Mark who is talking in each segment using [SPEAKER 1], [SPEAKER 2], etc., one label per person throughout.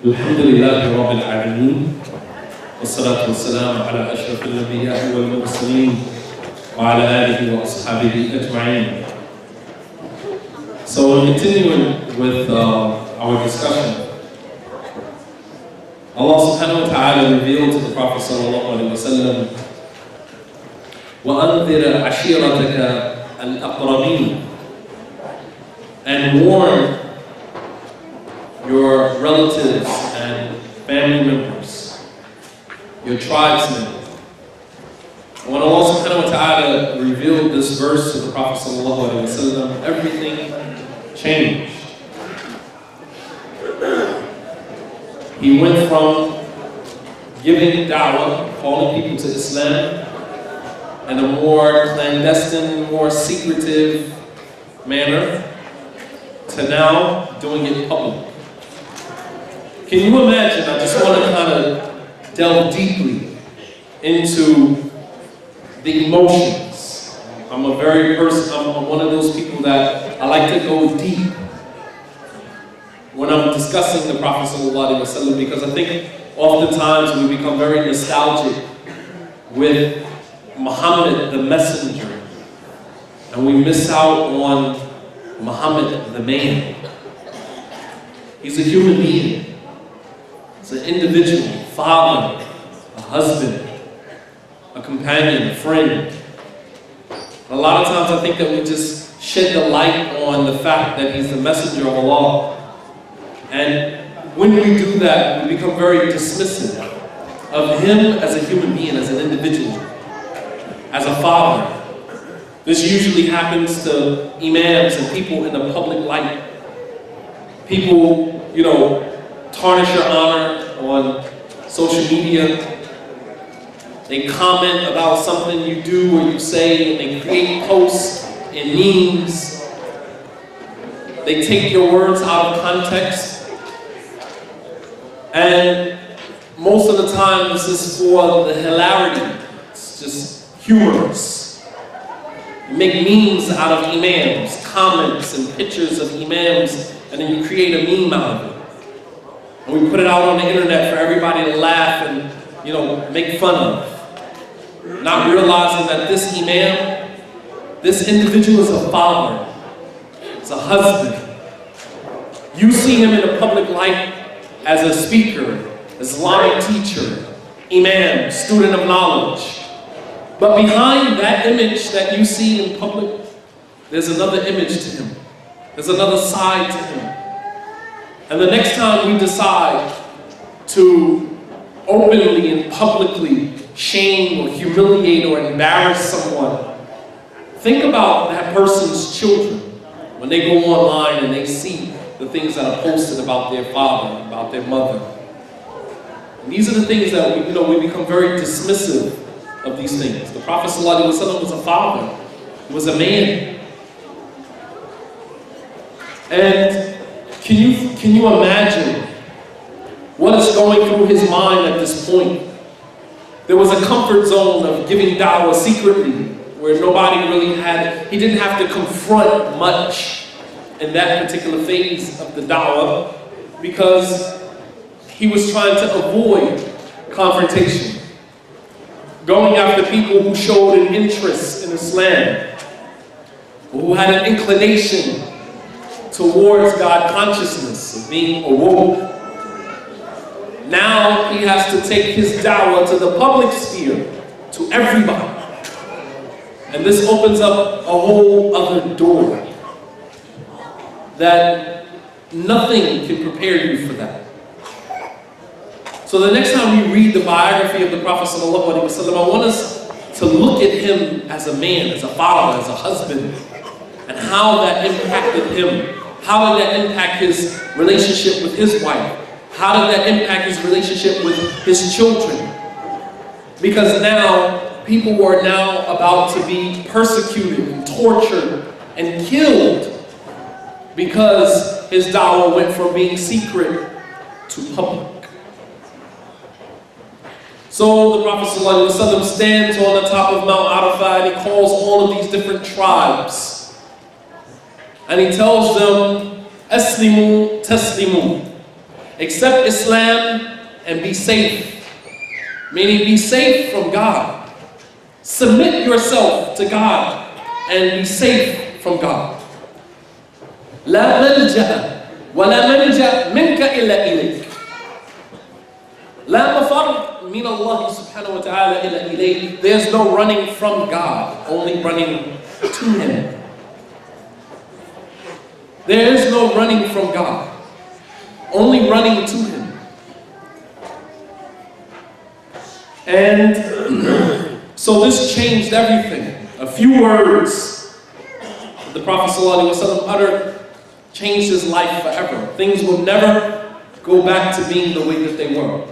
[SPEAKER 1] الحمد لله رب العالمين والصلاة والسلام على أشرف الأنبياء والمرسلين وعلى آله وأصحابه أجمعين. So continuing with our discussion, Allah subhanahu wa ta'ala revealed to the Prophet sallallahu alaihi wasallam, وَأَنذِرَ عَشِيرَتَكَ الْأَقْرَبِينَ, and warn your relatives and family members, your tribesmen. When Allah subhanahu wa ta'ala revealed this verse to the Prophet sallallahu alaihi wasallam, everything changed. He went from giving da'wah, calling people to Islam, in a more clandestine, more secretive manner, to now doing it public. Can you imagine? I just want to kind of delve deeply into the emotions. I'm one of those people that I like to go deep when I'm discussing the Prophet ﷺ, because I think oftentimes we become very nostalgic with Muhammad the messenger, and we miss out on Muhammad the man. He's a human being. He's an individual, father, a husband, a companion, a friend. A lot of times I think that we just shed the light on the fact that he's the messenger of Allah. And when we do that, we become very dismissive of him as a human being, as an individual, as a father. This usually happens to imams and people in the public light. People, tarnish your honor on social media. They comment about something you do or you say, and they create posts and memes. They take your words out of context. And most of the time this is for the hilarity. It's just humorous. You make memes out of imams, comments and pictures of imams, and then you create a meme out of it. And we put it out on the internet for everybody to laugh and, make fun of. Not realizing that this imam, this individual is a father, is a husband. You see him in the public light as a speaker, Islamic teacher, imam, student of knowledge. But behind that image that you see in public, there's another image to him. There's another side to him. And the next time we decide to openly and publicly shame or humiliate or embarrass someone, think about that person's children when they go online and they see the things that are posted about their father, about their mother. And these are the things that we become very dismissive of these things. The Prophet ﷺ was a father, he was a man. And can you imagine what is going through his mind at this point? There was a comfort zone of giving da'wah secretly, where he didn't have to confront much in that particular phase of the da'wah, because he was trying to avoid confrontation. Going after people who showed an interest in Islam, who had an inclination towards God consciousness, of being awoke. Now he has to take his da'wah to the public sphere, to everybody. And this opens up a whole other door that nothing can prepare you for that. So the next time we read the biography of the Prophet ﷺ, I want us to look at him as a man, as a father, as a husband, and how that impacted him. How did that impact his relationship with his wife? How did that impact his relationship with his children? Because now, people are now about to be persecuted and tortured and killed because his da'wah went from being secret to public. So the Prophet ﷺ stands on the top of Mount Arafah and he calls all of these different tribes. And he tells them, Aslimu taslimu. Accept Islam and be safe. Meaning be safe from God. Submit yourself to God and be safe from God. لا ملجأ ولا منجأ منك إلا إليك. لا مفر من الله سبحانه وتعالى إلا إليك. There's no running from God, only running to Him. There is no running from God, only running to Him. And so this changed everything. A few words the Prophet ﷺ uttered changed his life forever. Things will never go back to being the way that they were.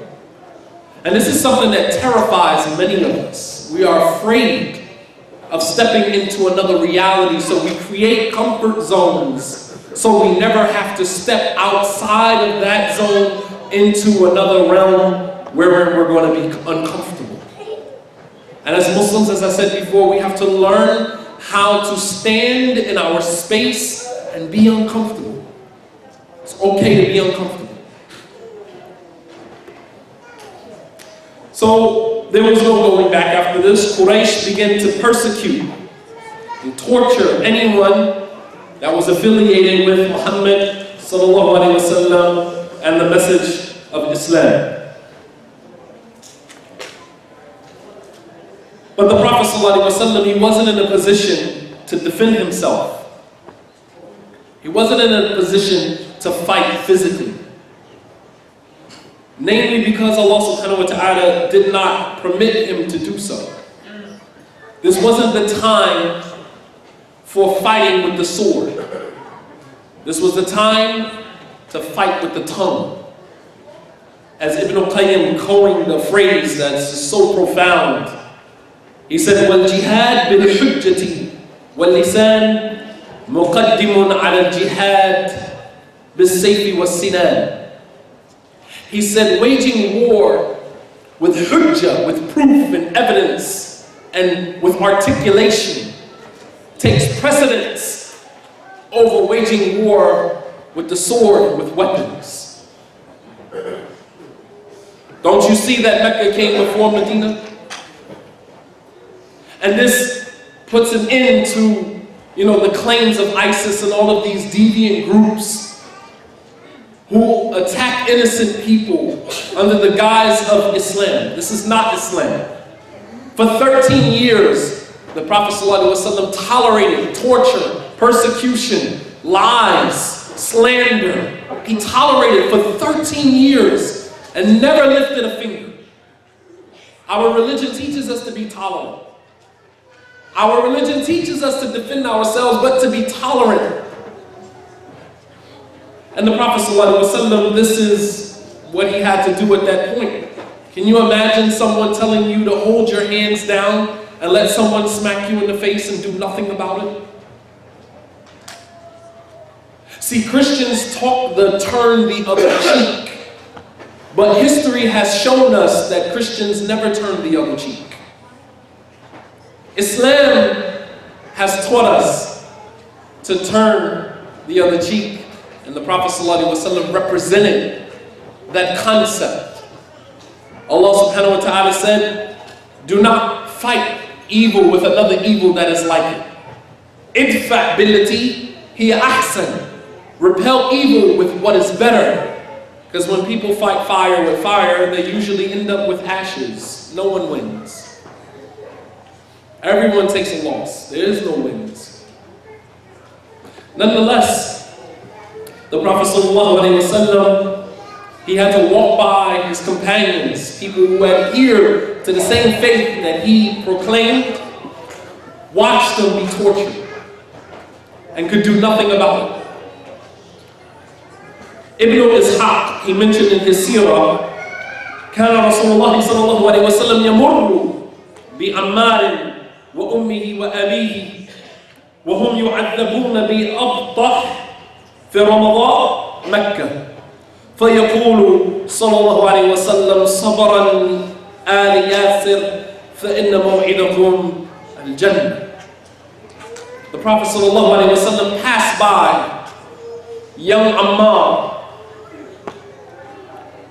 [SPEAKER 1] And this is something that terrifies many of us. We are afraid of stepping into another reality, so we create comfort zones so we never have to step outside of that zone into another realm where we're going to be uncomfortable. And as Muslims, as I said before, we have to learn how to stand in our space and be uncomfortable. It's okay to be uncomfortable. So there was no going back after this. Quraysh began to persecute and torture anyone that was affiliated with Muhammad sallallahu alaihi wasallam and the message of Islam. But the Prophet ﷺ, he wasn't in a position to defend himself. He wasn't in a position to fight physically. Namely because Allah subhanahu wa ta'ala did not permit him to do so. This wasn't the time for fighting with the sword. This was the time to fight with the tongue. As Ibn al-Qayyim coined the phrase that's so profound, he said, وَالْجِهَادْ بِالْحُجَّةِ وَاللِّسَانِ مُقَدِّمٌ عَلَى الْجِهَادِ بِالسَّيْفِ وَالسِّنَانِ. He said, waging war with hujjah, with proof and evidence, and with articulation, takes precedence over waging war with the sword, with weapons. Don't you see that Mecca came before Medina? And this puts an end to, the claims of ISIS and all of these deviant groups who attack innocent people under the guise of Islam. This is not Islam. For 13 years, the Prophet ﷺ tolerated torture, persecution, lies, slander. He tolerated for 13 years and never lifted a finger. Our religion teaches us to be tolerant. Our religion teaches us to defend ourselves, but to be tolerant. And the Prophet ﷺ, this is what he had to do at that point. Can you imagine someone telling you to hold your hands down and let someone smack you in the face and do nothing about it? See, Christians talk the turn the other cheek, but history has shown us that Christians never turn the other cheek. Islam has taught us to turn the other cheek, and the Prophet ﷺ represented that concept. Allah subhanahu wa ta'ala said, do not fight evil with another evil that is like it. Idfa' billati hiya ahsan. Repel evil with what is better. Because when people fight fire with fire, they usually end up with ashes. No one wins. Everyone takes a loss. There is no wins. Nonetheless, the Prophet ﷺ, he had to walk by his companions, people who adhere to the same faith that he proclaimed, watch them be tortured, and could do nothing about it. Ibn Ishaq, he mentioned in his seerah, كان رسول الله صلى الله عليه وسلم يمر بعمار وأمه وأبيه وهم يعذبون بأبطح في رمضان مكة فيقول صلى الله عليه وسلم صبرا آل ياسر فإن موعدكم الجنة. The Prophet صلى الله عليه وسلم passed by young Ammar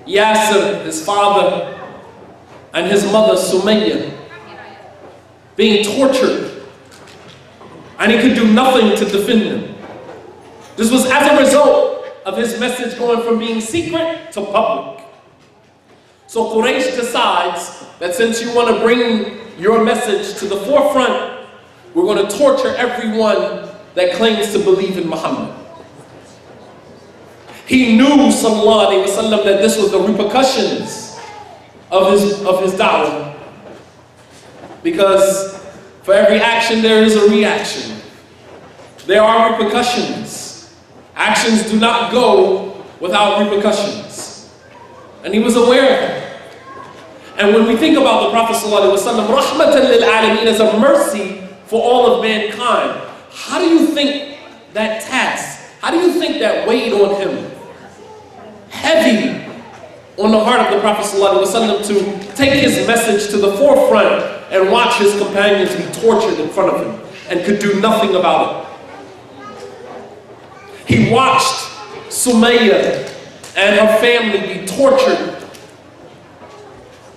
[SPEAKER 1] Yasir, his father, and his mother, Sumayya, being tortured, and he could do nothing to defend them. This was as a result of his message going from being secret to public. So Quraysh decides that since you want to bring your message to the forefront, we're going to torture everyone that claims to believe in Muhammad. He knew, sallallahu alaihi wasallam, that this was the repercussions of his da'wah. Because for every action there is a reaction. There are repercussions. Actions do not go without repercussions. And he was aware of it. And when we think about the Prophet sallallahu alaihi wasallam, rahmatan lil alameen, as a mercy for all of mankind, how do you think that task, how do you think that weighed on him? Heavy on the heart of the Prophet ﷺ to take his message to the forefront and watch his companions be tortured in front of him and could do nothing about it. He watched Sumayya and her family be tortured,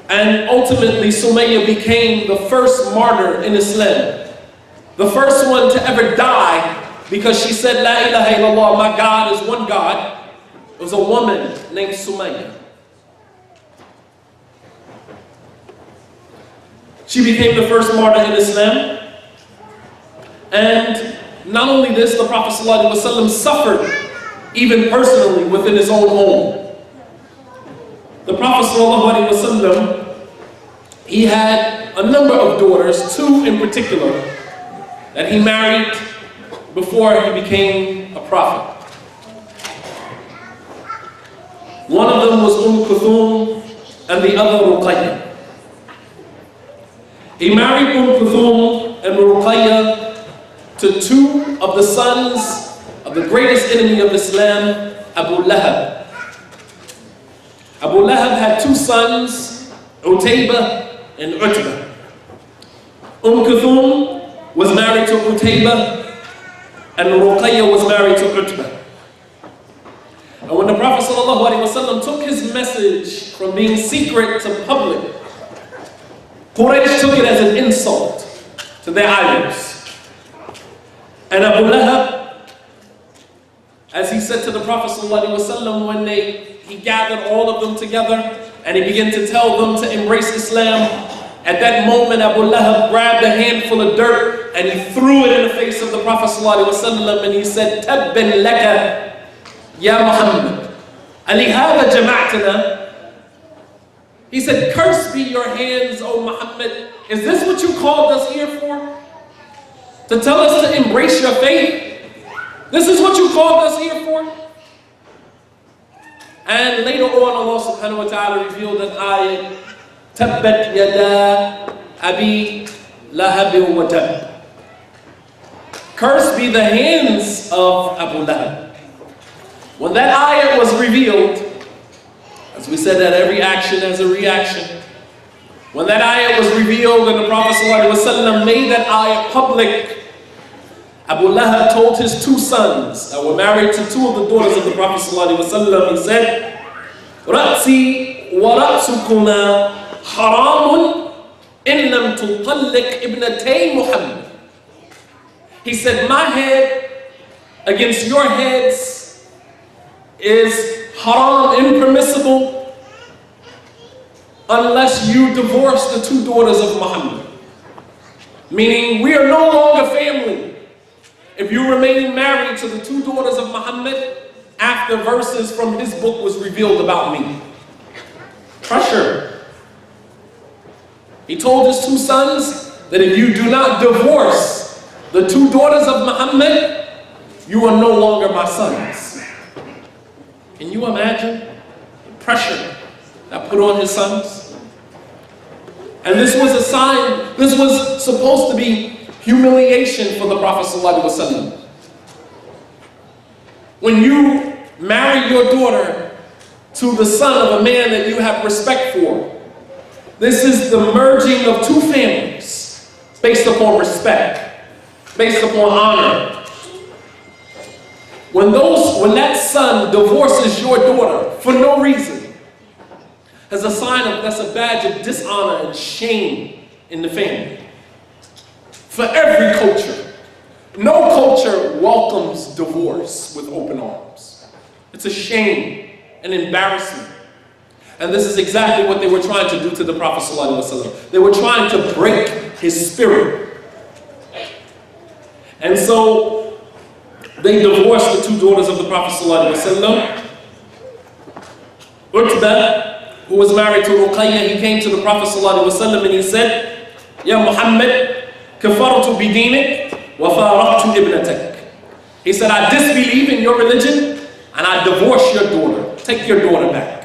[SPEAKER 1] and ultimately Sumayya became the first martyr in Islam, the first one to ever die because she said, La ilaha illallah, my God is one God. It was a woman named Sumayya. She became the first martyr in Islam. And not only this, the Prophet ﷺ suffered even personally within his own home. The Prophet ﷺ, he had a number of daughters, two in particular, that he married before he became a prophet. One of them was Kulthum and the other Ruqayya. He married Kulthum and Ruqayya to two of the sons of the greatest enemy of Islam, Abu Lahab. Abu Lahab had two sons, Utaybah and Utbah. Kulthum was married to Utaybah and Ruqayya was married to Utbah. And when the Prophet ﷺ took his message from being secret to public, Quraysh took it as an insult to their idols. And Abu Lahab, as he said to the Prophet ﷺ when he gathered all of them together and he began to tell them to embrace Islam, at that moment Abu Lahab grabbed a handful of dirt and he threw it in the face of the Prophet ﷺ and he said, Tabban laka Ya Muhammad, alihada jama'atana. He said, curse be your hands, O Muhammad. Is this what you called us here for? To tell us to embrace your faith? This is what you called us here for? And later on, Allah subhanahu wa ta'ala revealed an ayat, Tabbat yada abi lahab wa tab. Curse be the hands of Abu Lahab. When that ayat was revealed, as we said that every action has a reaction. When that ayat was revealed and the Prophet ﷺ made that ayat public, Abu Lahab told his two sons that were married to two of the daughters of the Prophet ﷺ, he said, Ratsi wa ratsukuma haramun in lam tutalliq ibnatay Muhammad. He said, my head against your heads is haram, impermissible, unless you divorce the two daughters of Muhammad. Meaning, we are no longer family if you remain married to the two daughters of Muhammad after verses from his book was revealed about me. Pressure. He told his two sons that if you do not divorce the two daughters of Muhammad, you are no longer my sons. Can you imagine the pressure that put on his sons? And this was a sign, this was supposed to be humiliation for the Prophet ﷺ. When you marry your daughter to the son of a man that you have respect for, this is the merging of two families based upon respect, based upon honor. When that son divorces your daughter for no reason, as a sign of, that's a badge of dishonor and shame in the family. For every culture. No culture welcomes divorce with open arms. It's a shame, an embarrassment. And this is exactly what they were trying to do to the Prophet ﷺ. They were trying to break his spirit. And so they divorced the two daughters of the Prophet ﷺ. Utbah, who was married to Ruqayya, he came to the Prophet ﷺ and he said, Ya Muhammad, kafartu bidinik wa faraqtu ibnatak. He said, I disbelieve in your religion and I divorce your daughter. Take your daughter back.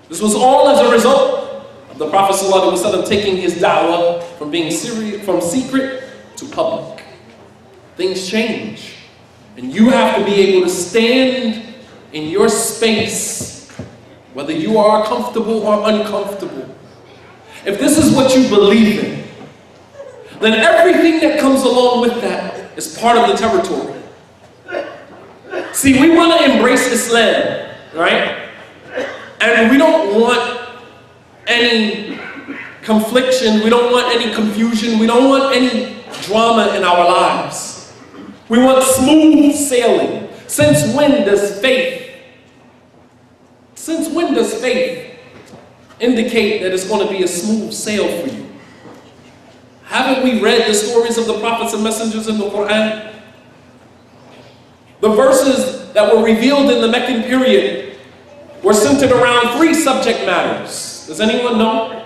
[SPEAKER 1] This was all as a result of the Prophet ﷺ taking his da'wah from being from secret to public. Things change. And you have to be able to stand in your space, whether you are comfortable or uncomfortable. If this is what you believe in, then everything that comes along with that is part of the territory. See, we want to embrace Islam, right? And we don't want any confliction, we don't want any confusion, we don't want any drama in our lives. We want smooth sailing. Since when does faith indicate that it's going to be a smooth sail for you? Haven't we read the stories of the prophets and messengers in the Quran? The verses that were revealed in the Meccan period were centered around 3 subject matters. Does anyone know?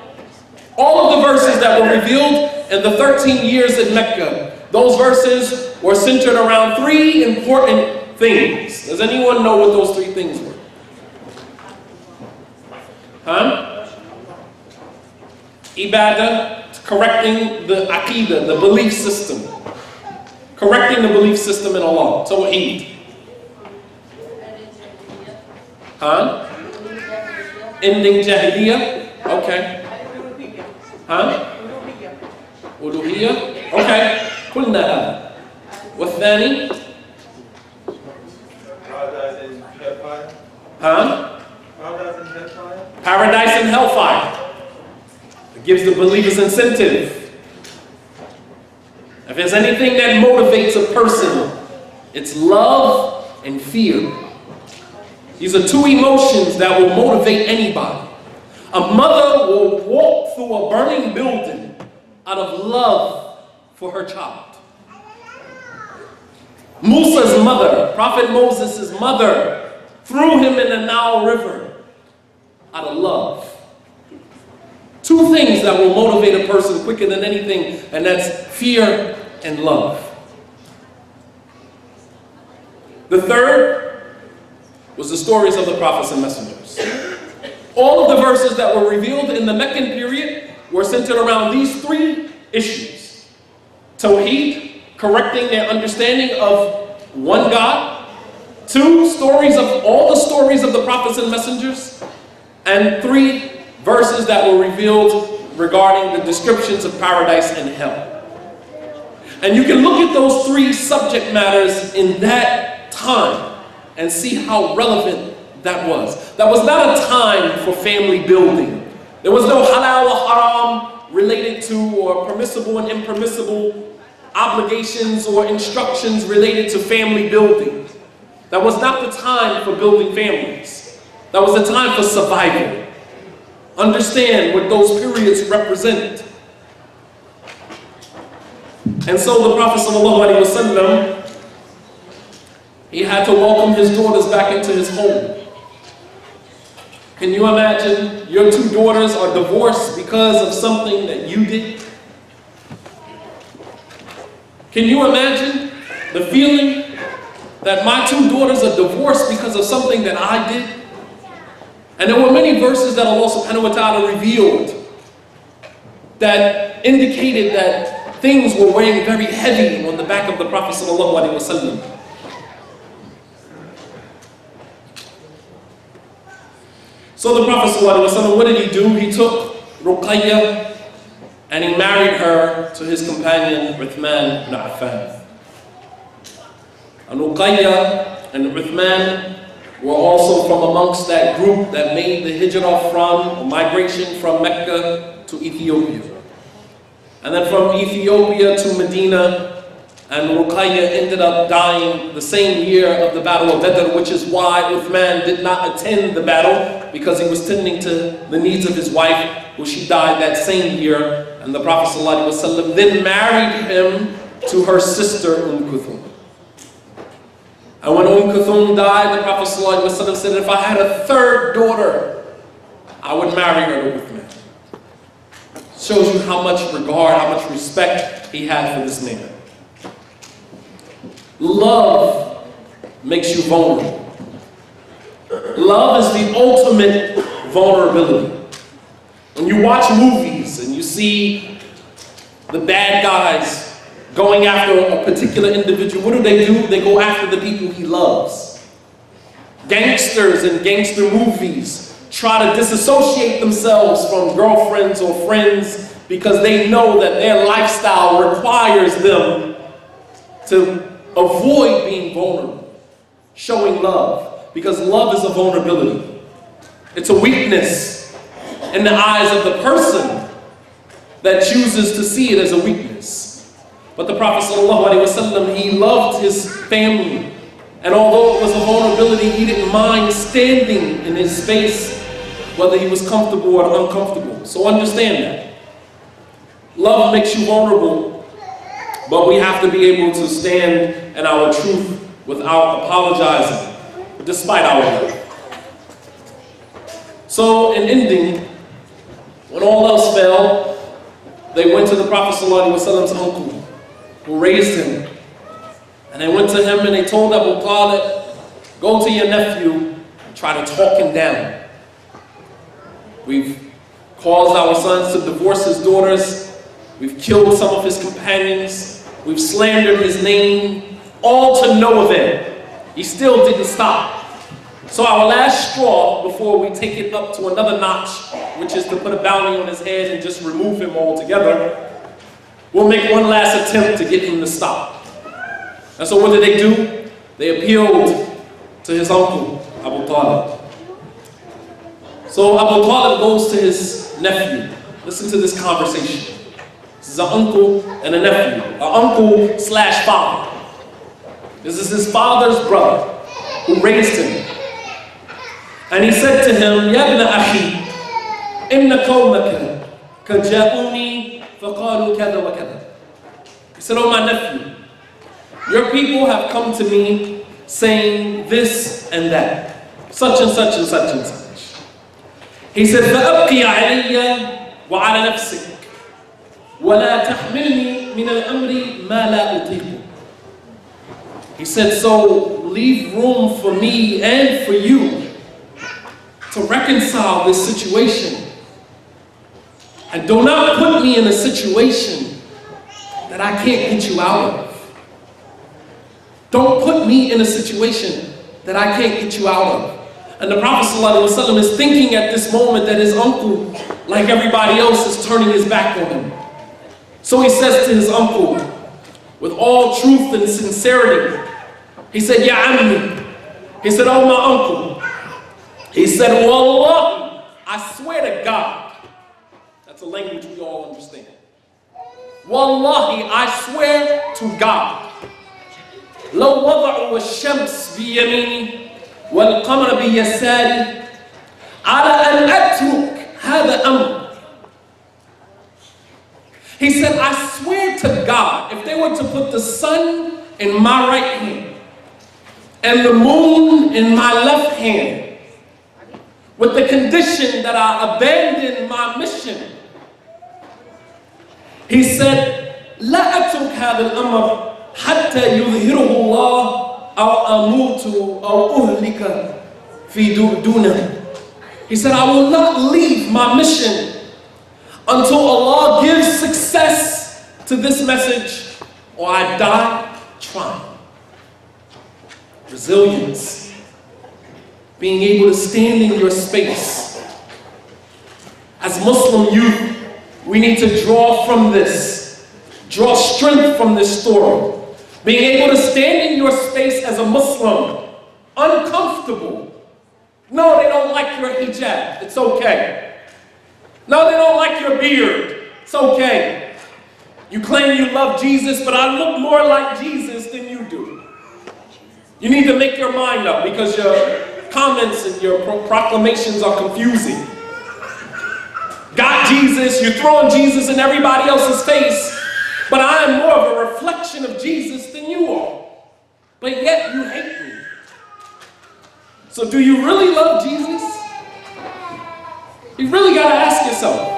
[SPEAKER 1] All of the verses that were revealed in the 13 years in Mecca, those verses were centered around 3 important things. Does anyone know what those 3 things were? Ibadah, correcting the aqidah, the belief system. Correcting the belief system in Allah. Tawheed. Ending Jahiliyyah? Okay. Uluhiyyah? Okay. قلنا هذا. والثاني?
[SPEAKER 2] Paradise and hellfire. Paradise and hellfire.
[SPEAKER 1] Paradise and hellfire. It gives the believers incentive. If there's anything that motivates a person, it's love and fear. These are 2 emotions that will motivate anybody. A mother will walk through a burning building out of love for her child. Musa's mother, Prophet Moses' mother, threw him in the Nile River out of love. 2 things that will motivate a person quicker than anything, and that's fear and love. The third was the stories of the prophets and messengers. All of the verses that were revealed in the Meccan period were centered around these 3 issues. Tawheed, correcting their understanding of one God. 2, stories of all the stories of the prophets and messengers. And 3, verses that were revealed regarding the descriptions of paradise and hell. And you can look at those 3 subject matters in that time and see how relevant that was. That was not a time for family building. There was no halal or haram related to, or permissible and impermissible obligations or instructions related to family building. That was not the time for building families. That was the time for survival. Understand what those periods represent. And so the Prophet ﷺ, he had to welcome his daughters back into his home. Can you imagine your 2 daughters are divorced because of something that you did? Can you imagine the feeling that my 2 daughters are divorced because of something that I did? And there were many verses that Allah subhanahu wa ta'ala revealed that indicated that things were weighing very heavy on the back of the Prophet sallallahu alaihi wasallam. So the Prophet ﷺ, what did he do? He took Ruqayya and he married her to his companion Uthman ibn Affan. And Ruqayya and Uthman were also from amongst that group that made the hijrah from migration from Mecca to Ethiopia. And then from Ethiopia to Medina, and Ruqayya ended up dying the same year of the Battle of Badr, which is why Uthman did not attend the battle, because he was tending to the needs of his wife, who she died that same year. And the Prophet ﷺ then married him to her sister Kulthum. And when Kulthum died, the Prophet ﷺ said, if I had a third daughter, I would marry her to Uthman. Shows you how much regard, how much respect he had for this man. Love makes you vulnerable. Love is the ultimate vulnerability. When you watch movies and you see the bad guys going after a particular individual, what do? They go after the people he loves. Gangsters in gangster movies try to disassociate themselves from girlfriends or friends because they know that their lifestyle requires them to avoid being vulnerable, showing love, because love is a vulnerability. It's a weakness in the eyes of the person that chooses to see it as a weakness. But the Prophet ﷺ, he loved his family, and although it was a vulnerability, he didn't mind standing in his space, whether he was comfortable or uncomfortable. So understand that. Love makes you vulnerable, but we have to be able to stand in our truth without apologizing, despite our love. So in ending, when all else failed, they went to the Prophet ﷺ's uncle, who raised him. And they went to him and they told Abu Talib, go to your nephew and try to talk him down. We've caused our sons to divorce his daughters. We've killed some of his companions. We've slandered his name, all to no avail. He still didn't stop. So our last straw, before we take it up to another notch, which is to put a bounty on his head and just remove him altogether, we'll make one last attempt to get him to stop. And so what did they do? They appealed to his uncle, Abu Talib. So Abu Talib goes to his nephew. Listen to this conversation. This is an uncle and a nephew, an uncle slash father. This is his father's brother who raised him. And he said to him, Ya ibn akhi, inna qawmaka kaja'uni faqalu kada wa kada. He said, oh my nephew, your people have come to me saying this and that, such and such and such and such. He said, فَأَبْقِي عَلَيَّ وَعَلَى نَفْسِكَ وَلَا تَحْمِلْنِي مِنَ الْأَمْرِ مَا لَا أُطِيقُ. He said, so leave room for me and for you to reconcile this situation. And do not put me in a situation that I can't get you out of. Don't put me in a situation that I can't get you out of. And the Prophet ﷺ is thinking at this moment that his uncle, like everybody else, is turning his back on him. So he says to his uncle, with all truth and sincerity, he said, Ya ammi. He said, oh my uncle. He said, Wallah, I swear to God. That's a language we all understand. Wallahi, I swear to God. لو وضعوا الشمس بيميني والقمر بيساري على أن أترك هذا أمر. He said, I swear to God, if they were to put the sun in my right hand and the moon in my left hand, with the condition that I abandon my mission, he said, لا أترك هذا الأمر حتى يظهره الله أو أموت أو أهلك في دونه. He said, I will not leave my mission until Allah gives success to this message or I die trying. Resilience. Being able to stand in your space. As Muslim youth, we need to draw from this. Draw strength from this story. Being able to stand in your space as a Muslim uncomfortable. No, they don't like your hijab. It's okay. No, they don't like your beard. It's okay. You claim you love Jesus, but I look more like Jesus than you do. You need to make your mind up because your comments and your proclamations are confusing. Got Jesus, you're throwing Jesus in everybody else's face, but I am more of a reflection of Jesus than you are. But yet you hate me. So do you really love Jesus? You really got to ask yourself.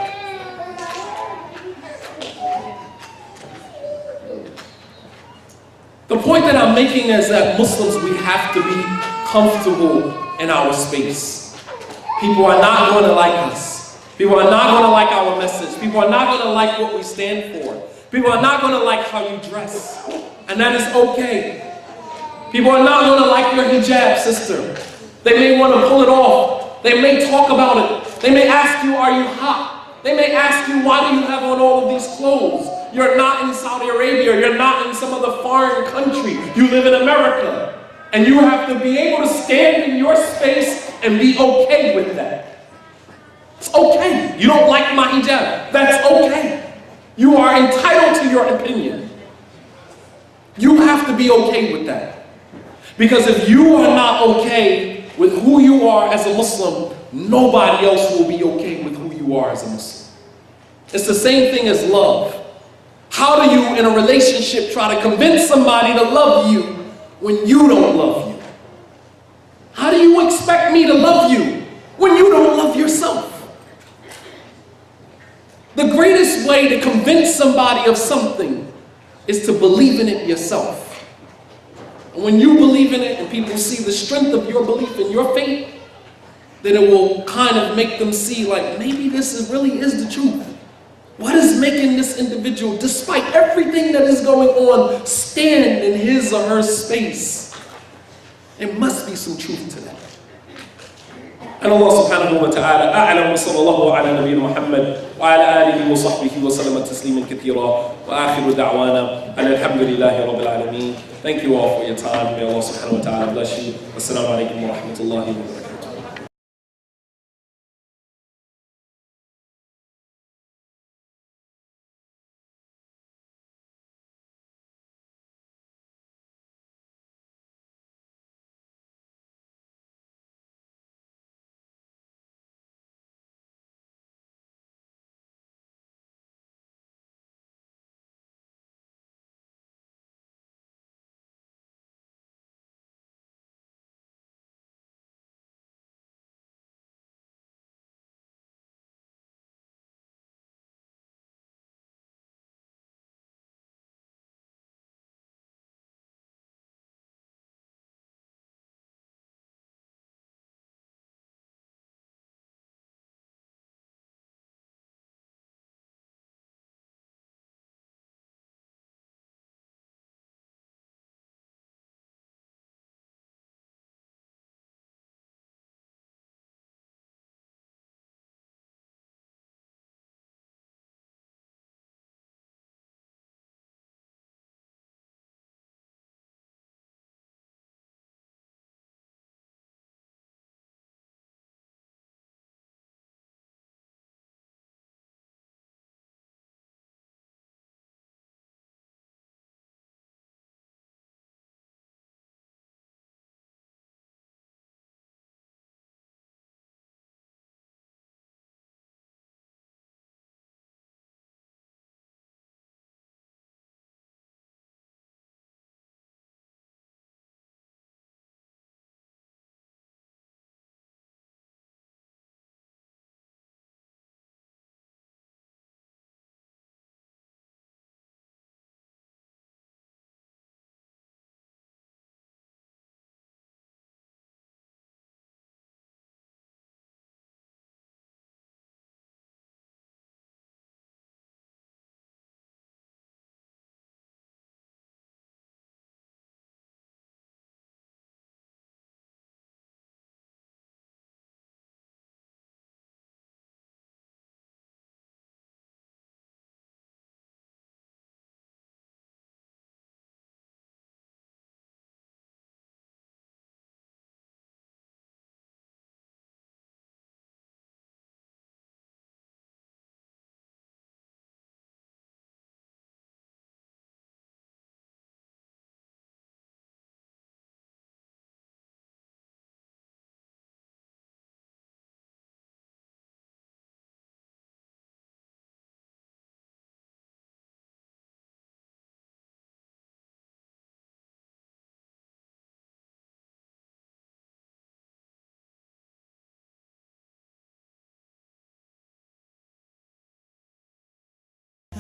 [SPEAKER 1] The point that I'm making is that Muslims, we have to be comfortable in our space. People are not going to like us. People are not going to like our message. People are not going to like what we stand for. People are not going to like how you dress. And that is okay. People are not going to like your hijab, sister. They may want to pull it off. They may talk about it. They may ask you, are you hot? They may ask you, why do you have on all of these clothes? You're not in Saudi Arabia. You're not in some other foreign country. You live in America. And you have to be able to stand in your space and be okay with that. It's okay. You don't like my hijab. That's okay. You are entitled to your opinion. You have to be okay with that. Because if you are not okay with who you are as a Muslim, nobody else will be okay with who you are as a Muslim. It's the same thing as love. How do you, in a relationship, try to convince somebody to love you when you don't love you? How do you expect me to love you when you don't love yourself? The greatest way to convince somebody of something is to believe in it yourself. And when you believe in it and people see the strength of your belief in your faith, then it will kind of make them see like, maybe this really is the truth. What is making this individual, despite everything that is going on, stand in his or her space? There must be some truth to that. And Allah subhanahu wa ta'ala a'lam wa sallallahu ala nabiyyina Muhammad wa ala alihi wa sahbihi wa sallama tasliman kathira wa akhiru da'wana alhamdulillahi rabbil alameen. Thank you all for your time. May Allah subhanahu wa ta'ala bless you. Assalamu alaikum wa rahmatullahi wa barakatuh.